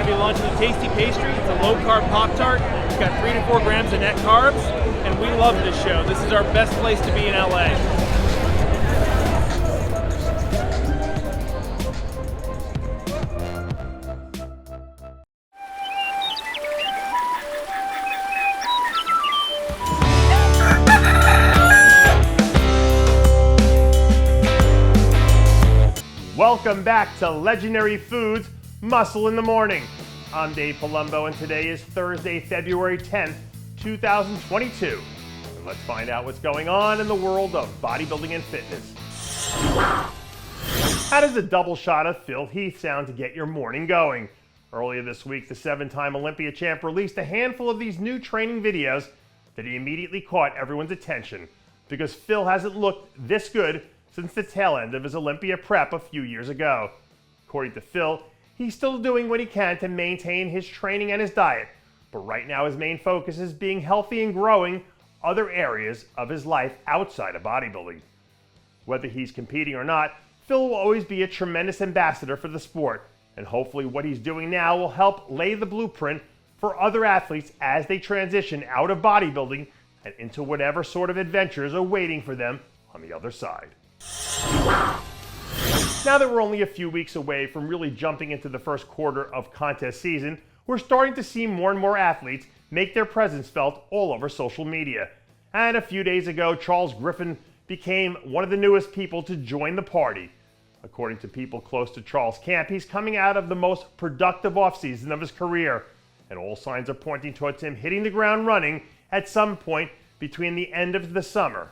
to be launching a tasty pastry. It's a low-carb Pop-Tart. It's got 3 to 4 grams of net carbs, and we love this show. This is our best place to be in LA. Welcome back to Legendary Foods, Muscle in the Morning. I'm Dave Palumbo, and today is Thursday, February 10th, 2022. And let's find out what's going on in the world of bodybuilding and fitness. How does a double shot of Phil Heath sound to get your morning going? Earlier this week, the 7-time Olympia champ released a handful of these new training videos that he immediately caught everyone's attention, because Phil hasn't looked this good since the tail end of his Olympia prep a few years ago. According to Phil, he's still doing what he can to maintain his training and his diet, but right now his main focus is being healthy and growing other areas of his life outside of bodybuilding. Whether he's competing or not, Phil will always be a tremendous ambassador for the sport, and hopefully what he's doing now will help lay the blueprint for other athletes as they transition out of bodybuilding and into whatever sort of adventures are waiting for them on the other side. Now that we're only a few weeks away from really jumping into the first quarter of contest season, we're starting to see more and more athletes make their presence felt all over social media. And a few days ago, Charles Griffen became one of the newest people to join the party. According to people close to Charles' camp, he's coming out of the most productive offseason of his career, and all signs are pointing towards him hitting the ground running at some point between the end of the summer.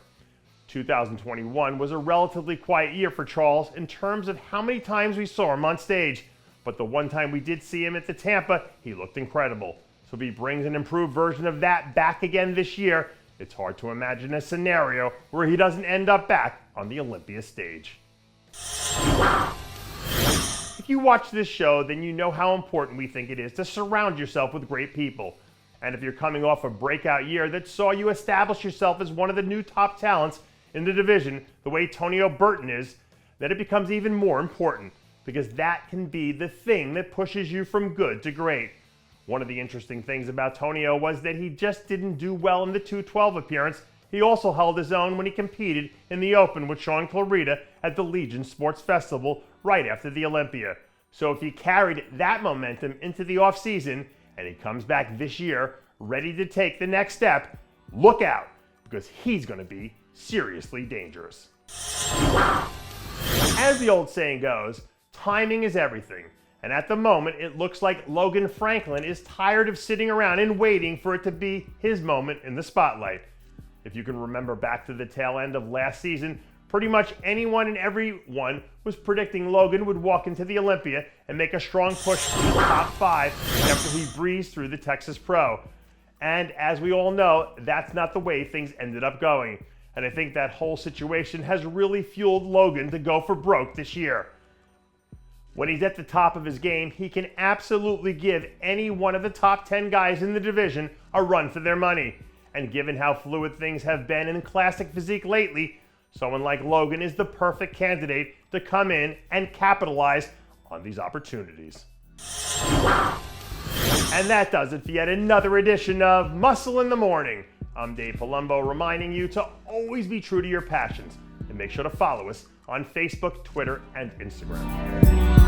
2021 was a relatively quiet year for Charles in terms of how many times we saw him on stage, but the one time we did see him at the Tampa, he looked incredible. So if he brings an improved version of that back again this year, it's hard to imagine a scenario where he doesn't end up back on the Olympia stage. If you watch this show, then you know how important we think it is to surround yourself with great people. And if you're coming off a breakout year that saw you establish yourself as one of the new top talents in the division, the way Tonio Burton is, then it becomes even more important, because that can be the thing that pushes you from good to great. One of the interesting things about Tonio was that he just didn't do well in the 212 appearance. He also held his own when he competed in the Open with Sean Clarita at the Legion Sports Festival right after the Olympia. So if he carried that momentum into the offseason and he comes back this year ready to take the next step, look out, because he's going to be seriously dangerous. As the old saying goes, timing is everything. And at the moment, it looks like Logan Franklin is tired of sitting around and waiting for it to be his moment in the spotlight. If you can remember back to the tail end of last season, pretty much anyone and everyone was predicting Logan would walk into the Olympia and make a strong push to the top 5 after he breezed through the Texas Pro. And as we all know, that's not the way things ended up going. And I think that whole situation has really fueled Logan to go for broke this year. When he's at the top of his game, he can absolutely give any one of the top 10 guys in the division a run for their money. And given how fluid things have been in classic physique lately, someone like Logan is the perfect candidate to come in and capitalize on these opportunities. And that does it for yet another edition of Muscle in the Morning. I'm Dave Palumbo, reminding you to always be true to your passions, and make sure to follow us on Facebook, Twitter, and Instagram.